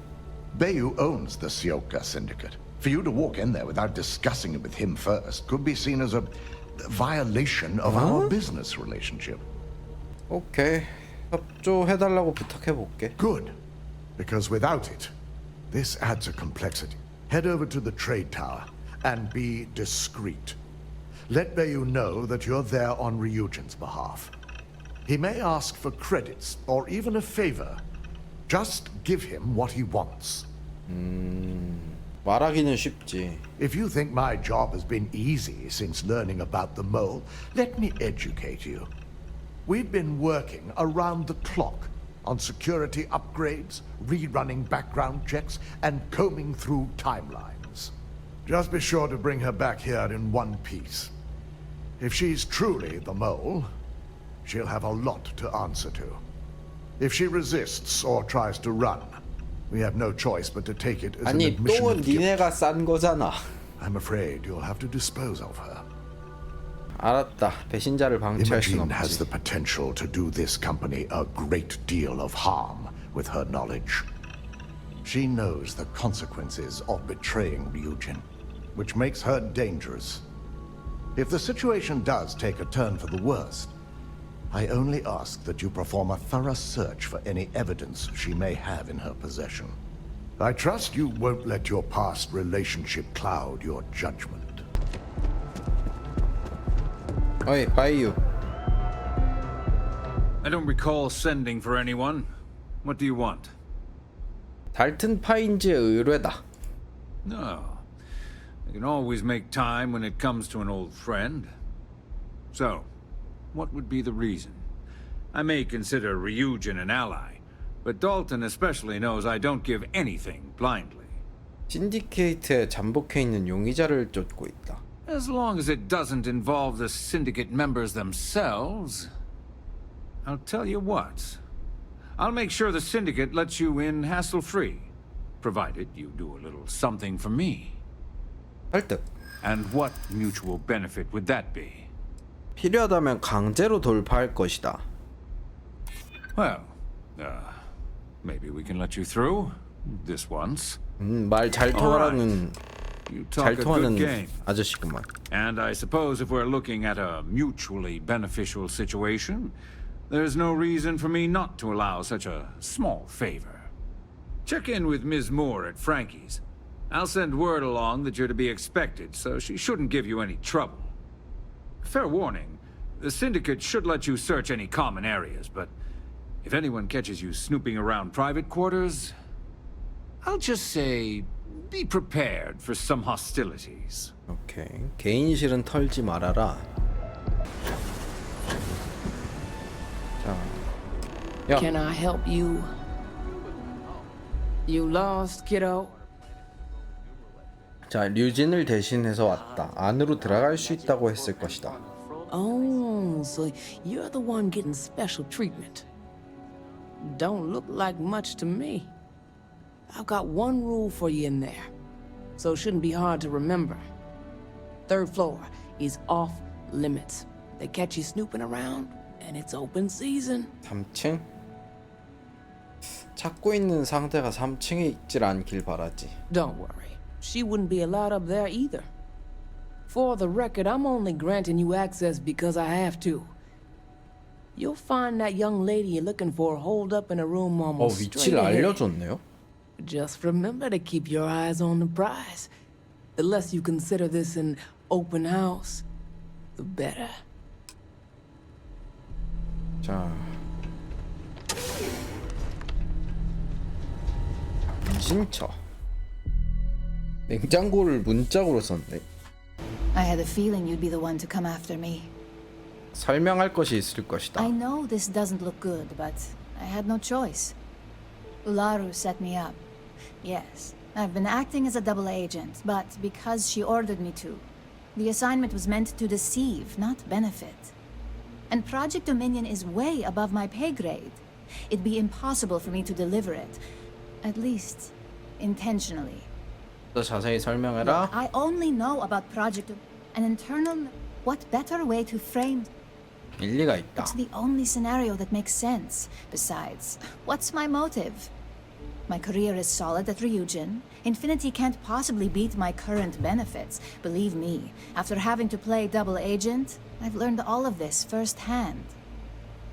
Bayou owns the Sioka Syndicate. For you to walk in there without discussing it with him first could be seen as a violation of our business relationship. 오케이. 협조해달라고 부탁해볼게. Good. Because without it, this adds a complexity. Head over to the trade tower and be discreet. Let Bayou know that you're there on Ryujin's behalf. He may ask for credits or even a favor. Just give him what he wants. 말하기는 쉽지. If you think my job has been easy since learning about the mole, let me educate you. We've been working around the clock on security upgrades, rerunning background checks, and combing through timelines. Just be sure to bring her back here in one piece. If she's truly the mole, she'll have a lot to answer to. If she resists or tries to run, we have no choice but to take it as an 아니 admission 또 of guilt. 니네가 싼 거잖아. I'm afraid you'll have to dispose of her. 알았다. 배신자를 방치할 순 Imogene has 없지. the potential to do this company a great deal of harm with her knowledge. She knows the consequences of betraying Ryujin, which makes her dangerous. If the situation does take a turn for the worst, I only ask that you perform a thorough search for any evidence she may have in her possession. I trust you won't let your past relationship cloud your judgment. 어이 바이유. I don't recall sending for anyone. What do you want? 달튼 파인즈의 의뢰다. No. I can always make time when it comes to an old friend. So, what would be the reason? I may consider Ryujin an ally, but Dalton especially knows I don't give anything blindly. 신디케이트에 잠복해 있는 용의자를 쫓고 있다. As long as it doesn't involve the syndicate members themselves. I'll tell you what. I'll make sure the syndicate lets you in hassle-free, provided you do a little something for me. 설득. And what mutual benefit would that be? 필요하다면 강제로 돌파할 것이다. Well, maybe we can let you through this once. 말 잘 통하는 You 잘 talk a good 통하는 game. 아저씨구만. And I suppose if we're looking at a mutually beneficial situation, there's no reason for me not to allow such a small favor. Check in with Ms. Moore at Frankie's. I'll send word along that you're to be expected, so she shouldn't give you any trouble. Fair warning, the Syndicate should let you search any common areas, but if anyone catches you snooping around private quarters, I'll just say, be prepared for some hostilities. 오케이. 개인실은 털지 말아라. 자, 야. Can I help you? You lost, kiddo? 자, 류진을 대신해서 왔다. 안으로 들어갈 수 있다고 했을 것이다. Oh, so you're the one getting special treatment. Don't look like much to me. I've got one rule for you in there, so it shouldn't be hard to remember. Third floor is off limits. They catch you snooping around, and it's open season. 3층? 찾고 있는 상대가 3층에 있질 않길 바라지. Don't worry. She wouldn't be allowed up there either. For the record, I'm only granting you access because I have to. You'll find that young lady you're looking for holed up in a room almost straight 위치를 ahead. 알려줬네요. Just remember to keep your eyes on the prize. The less you consider this an open house, the better. 자, 신처. 냉장고를 문짝으로 썼네. I had a feeling you'd be the one to come after me. 설명할 것이 있을 것이다. I know this doesn't look good, but I had no choice. Ularu set me up. Yes, I've been acting as a double agent, but because she ordered me to. The assignment was meant to deceive, not benefit. And Project Dominion is way above my pay grade. It'd be impossible for me to deliver it. At least, intentionally. 더 자세히 Look, 설명해라. I only know about Project an internal. What better way to frame? 일리가 있다. It's the only scenario that makes sense. Besides, what's my motive? My career is solid at Ryujin. Infinity can't possibly beat my current benefits. Believe me, after having to play double agent, I've learned all of this firsthand.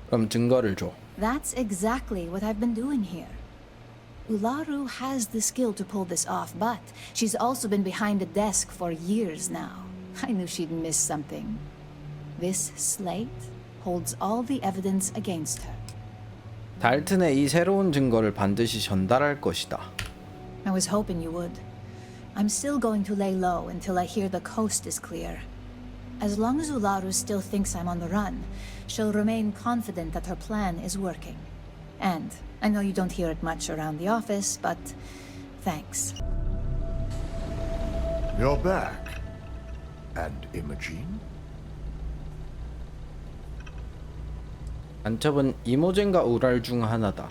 그럼 증거를 줘. That's exactly what I've been doing here. Ularu has the skill to pull this off, but she's also been behind the desk for years now. I knew she'd miss something. This slate holds all the evidence against her. 달튼의 이 새로운 증거를 반드시 전달할 것이다. I was hoping you would. I'm still going to lay low until I hear the coast is clear. As long as Ularu still thinks I'm on the run, she'll remain confident that her plan is working. And I know you don't hear it much around the office, but thanks. You're back. And Imogene? 간첩은 이모젠과 우랄 중 하나다.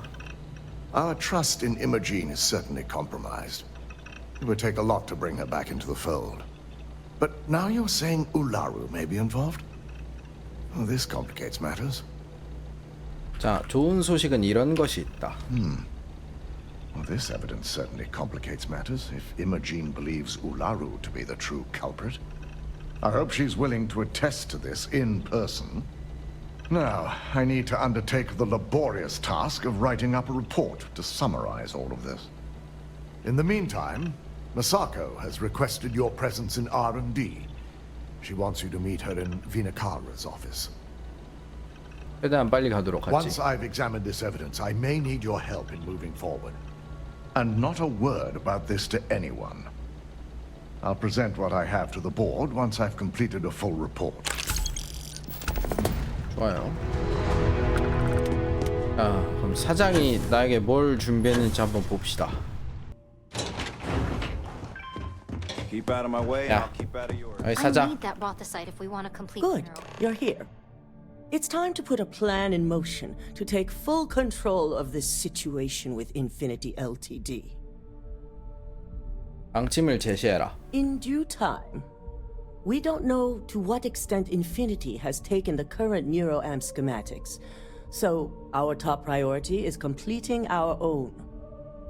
Our trust in Imogene is certainly compromised. It would take a lot to bring her back into the fold. But now you're saying Ularu may be involved? Well, this complicates matters. 자, 좋은 소식은 이런 것이 있다. Well, this evidence certainly complicates matters if Imogene believes Ularu to be the true culprit. I hope she's willing to attest to this in person. Now, I need to undertake the laborious task of writing up a report to summarize all of this. In the meantime, Masako has requested your presence in R&D. She wants you to meet her in Vinakara's office. 최대한 빨리 가도록 Once 하지. I've examined this evidence, I may need your help in moving forward. And not a word about this to anyone. I'll present what I have to the board once I've completed a full report. 좋아요. 자, 그럼 사장이 나에게 뭘 준비했는지 한번 봅시다. Keep out of my way, 야, I'll keep out of yours. 어이 I 사장. need that rothicite if we want to complete Good. the neural. You're here. It's time to put a plan in motion to take full control of this situation with Infinity Ltd. 방침을 제시해라. In due time. We don't know to what extent Infinity has taken the current NeuroAmp schematics, so our top priority is completing our own.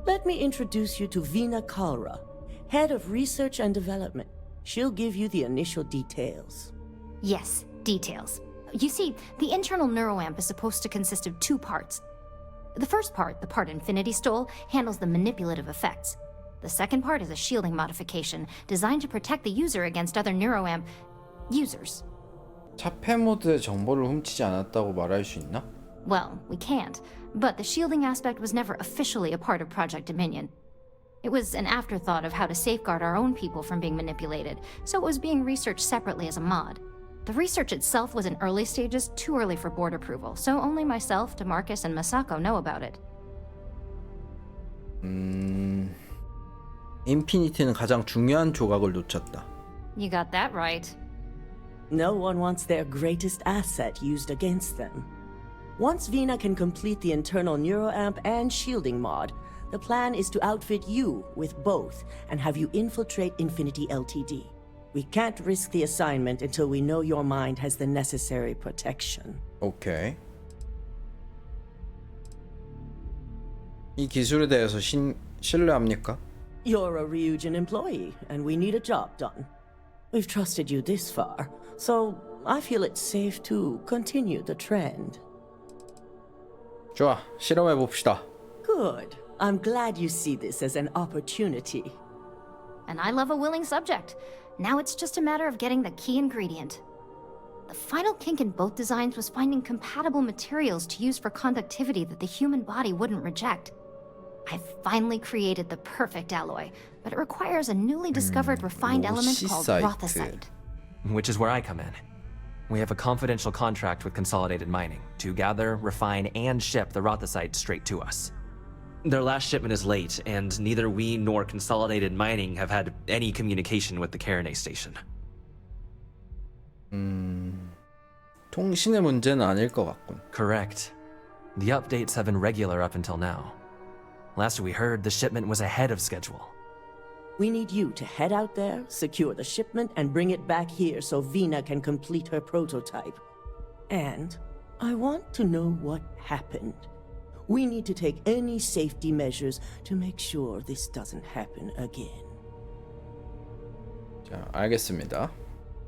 Let me introduce you to Veena Kalra, Head of Research and Development. She'll give you the initial details. Yes, details. You see, the internal neuroamp is supposed to consist of two parts. The first part, the part Infinity stole, handles the manipulative effects. The second part is a shielding modification designed to protect the user against other neuroamp users. 차폐 모드의 정보를 훔치지 않았다고 말할 수 있나? Well, we can't, but the shielding aspect was never officially a part of Project Dominion. It was an afterthought of how to safeguard our own people from being manipulated, so it was being researched separately as a mod. The research itself was in early stages, too early for board approval, so only myself, DeMarcus, and Masako know about it. 인피니티는 가장 중요한 조각을 놓쳤다. You got that right. No one wants their greatest asset used against them. Once Veena can complete the internal neuroamp and shielding mod, the plan is to outfit you with both and have you infiltrate Infinity Ltd. We can't risk the assignment until we know your mind has the necessary protection. 오케이. 이 기술에 대해서 신뢰합니까? You're a Ryujin employee, and we need a job done. We've trusted you this far, so I feel it's safe to continue the trend. 좋아, 실험해 봅시다. Good. I'm glad you see this as an opportunity. And I love a willing subject. Now it's just a matter of getting the key ingredient. The final kink in both designs was finding compatible materials to use for conductivity that the human body wouldn't reject. I've finally created the perfect alloy, but it requires a newly discovered refined element called rothicite. which is where I come in. We have a confidential contract with Consolidated Mining to gather, refine, and ship the Rothosite straight to us. Their last shipment is late, and neither we nor Consolidated Mining have had any communication with the Karenay station. 통신의 문제는 아닐 것 같군. Correct. The updates have been regular up until now. Last we heard, the shipment was ahead of schedule. We need you to head out there, secure the shipment, and bring it back here so Vina can complete her prototype. And I want to know what happened. We need to take any safety measures to make sure this doesn't happen again. 자, 알겠습니다.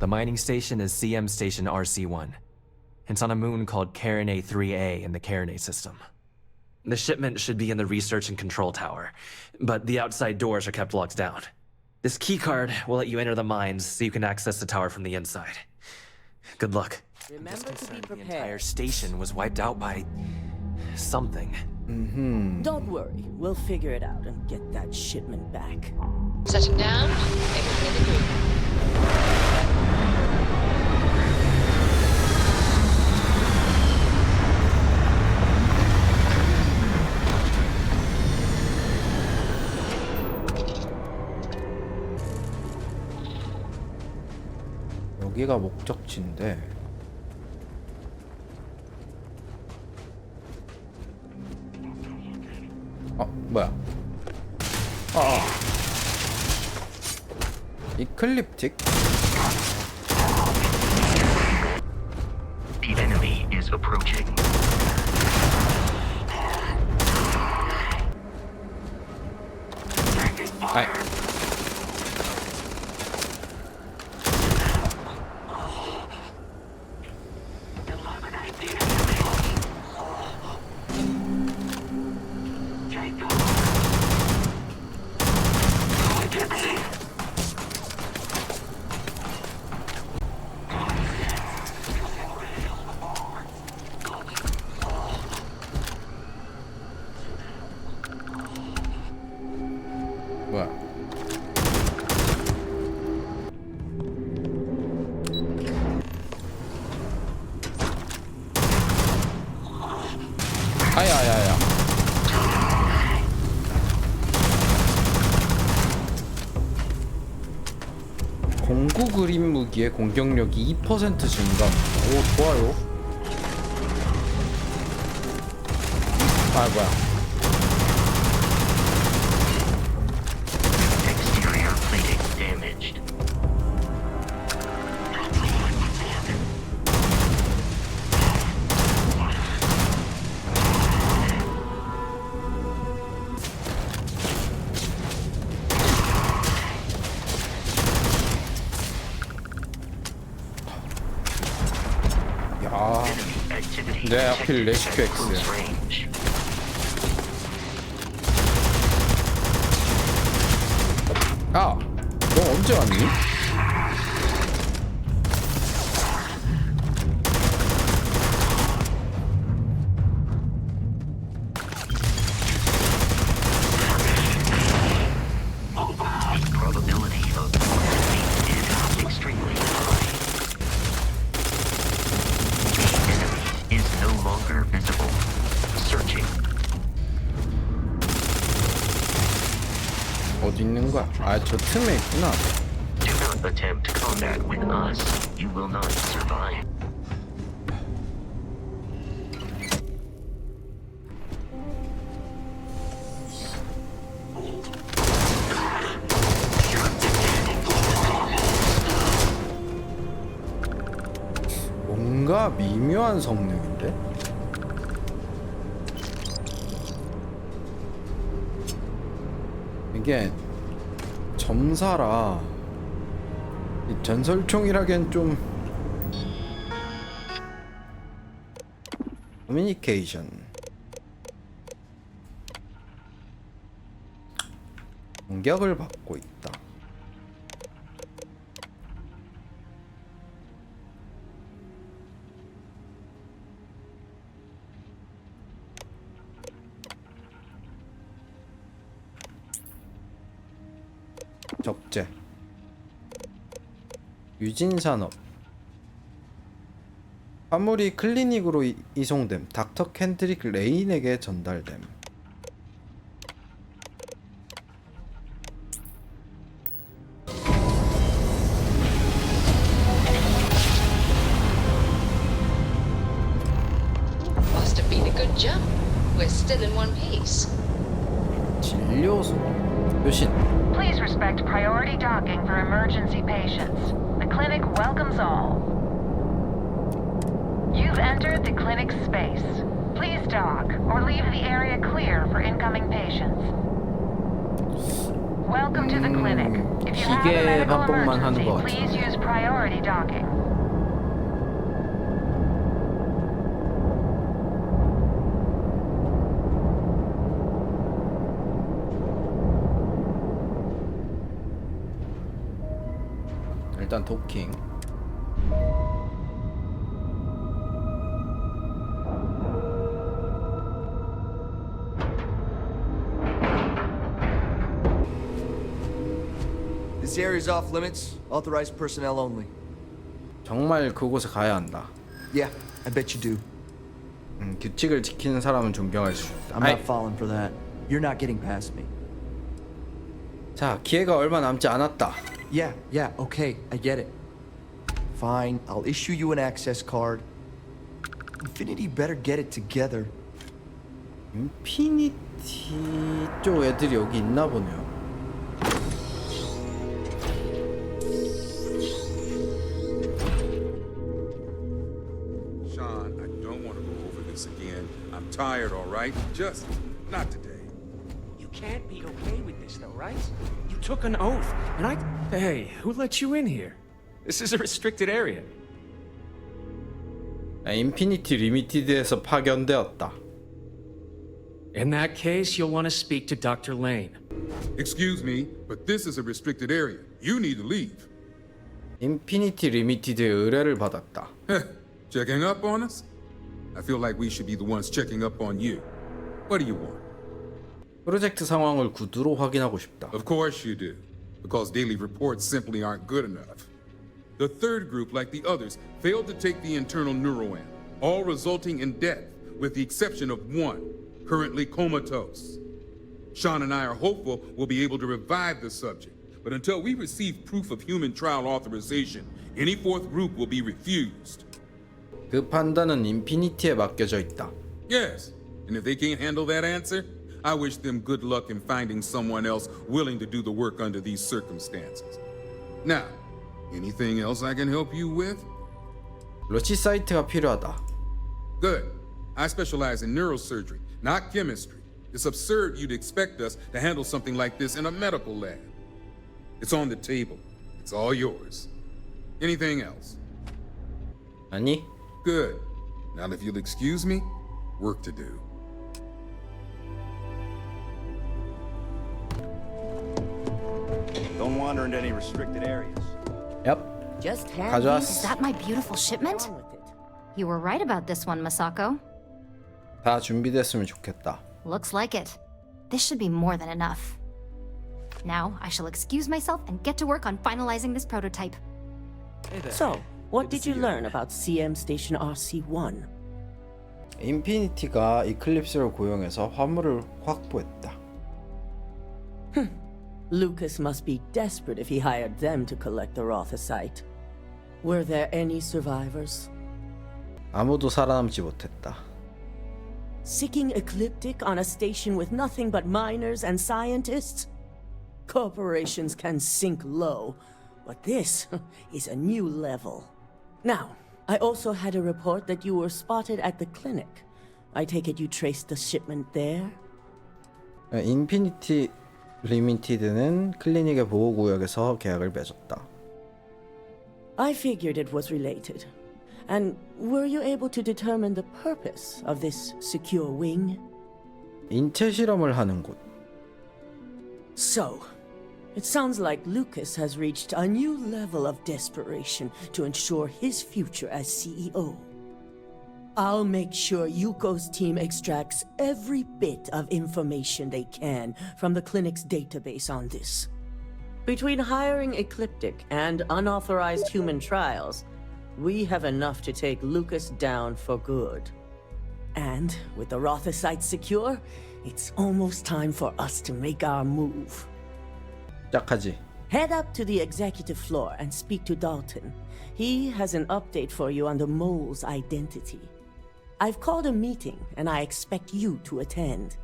The mining station is CM Station RC-1. It's on a moon called Karenay 3A in the Karenay system. The shipment should be in the research and control tower, but the outside doors are kept locked down. This keycard will let you enter the mines so you can access the tower from the inside. Good luck. Remember to be The prepared. entire station was wiped out by something. Don't worry, we'll figure it out and get that shipment back. Setting down. Everything in the group. 여기가 목적지인데. 뭐야? 이클립틱? The enemy is approaching. 아이. 뭐야? 아야야야. 공구 그림 무기의 공격력이 2% 증가. 오, 좋아요. 아, 뭐야? Exterior plating damaged. 야, 네, 하필 레시큐 X. 아, 너 언제 왔니? The probability of defeat is extremely high. The enemy is no longer visible. Searching. 어디 있는 거야? 아, 저 틈에 있구나. Do not attempt combat with us. You will not survive. 뭔가 미묘한 성능인데? 이게 점사라 이 전설총이라기엔 좀 커뮤니케이션 공격을 받고 있다. 적재 유진산업. 화물이 클리닉으로 이송됨. 닥터 캔드릭 레인에게 전달됨. Must have been a good jump. We're still in one piece. 진료소. 교신. Please respect priority docking for emergency patients. The clinic welcomes all. You've entered the clinic's space. Please dock or leave the area clear for incoming patients. Welcome to the clinic. If you have a 기계 medical 반복만 하는 것 emergency, 같아. please use priority docking. 일단 도킹. This area's off limits. Authorized personnel only. 정말 그곳에 가야 한다. Yeah, I bet you do. 규칙을 지키는 사람은 존경할 수 있다. I'm not falling for that. You're not getting past me. 자, 기회가 얼마 남지 않았다. Yeah, okay, I get it. Fine, I'll issue you an access card. Infinity better get it together. 인피니티 쪽 애들이 여기 있나 보네요. Sean, I don't want to go over this again. I'm tired, all right? Just not today. You can't be okay with this, though, right? You took an oath, and I... Hey, who let you in here? This is a restricted area. 인피니티 리미티드에서 파견되었다. In that case, you'll want to speak to Dr. Lane. Excuse me, but this is a restricted area. You need to leave. 인피니티 리미티드의 의뢰를 받았다. Checking up on us? I feel like we should be the ones checking up on you. What do you want? 프로젝트 상황을 구두로 확인하고 싶다. Of course you do, because daily reports simply aren't good enough. The third group, like the others, failed to take the internal neuroamp, all resulting in death, with the exception of one, currently comatose. Sean and I are hopeful we'll be able to revive the subject, but until we receive proof of human trial authorization, any fourth group will be refused. 그 판단은 인피니티에 맡겨져 있다. Yes, and if they can't handle that answer, I wish them good luck in finding someone else willing to do the work under these circumstances. Now, anything else I can help you with? 로치 사이트가 필요하다. Good. I specialize in neurosurgery, not chemistry. It's absurd you'd expect us to handle something like this in a medical lab. It's on the table. It's all yours. Anything else? 아니. Good. Now if you'll excuse me, work to do. Don't wander into any restricted areas. Yep. Just hand 가져왔어. Is that my beautiful shipment? You were right about this one, Masako. 다 준비됐으면 좋겠다. Looks like it. This should be more than enough. Now, I shall excuse myself and get to work on finalizing this prototype. So, what did you learn about CM Station RC1? 인피니티가 이클립스를 고용해서 화물을 확보했다. Lucas must be desperate if he hired them to collect the Rothosite. Were there any survivors? 아무도 살아남지 못했다. Sicking ecliptic on a station with nothing but miners and scientists? Corporations can sink low, but this is a new level. Now, I also had a report that you were spotted at the clinic. I take it you traced the shipment there? 인피니티 리미티드는 클리닉의 보호구역에서 계약을 맺었다. I figured it was related. And were you able to determine the purpose of this secure wing? 인체 실험을 하는 곳. So, it sounds like Lucas has reached a new level of desperation to ensure his future as CEO. I'll make sure Yuko's team extracts every bit of information they can from the clinic's database on this. Between hiring Ecliptic and unauthorized human trials, we have enough to take Lucas down for good. And with the Rotha site secure, it's almost time for us to make our move. 짝하지. Head up to the executive floor and speak to Dalton. He has an update for you on the mole's identity. I've called a meeting and I expect you to attend.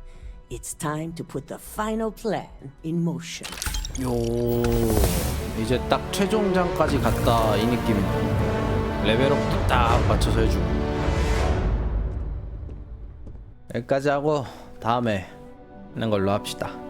It's time to put the final plan in motion. 요 이제 딱 최종장까지 갔다 이 느낌이네. 레벨업도 딱 맞춰서 해주고. 여기까지 하고 다음에 하는 걸로 합시다.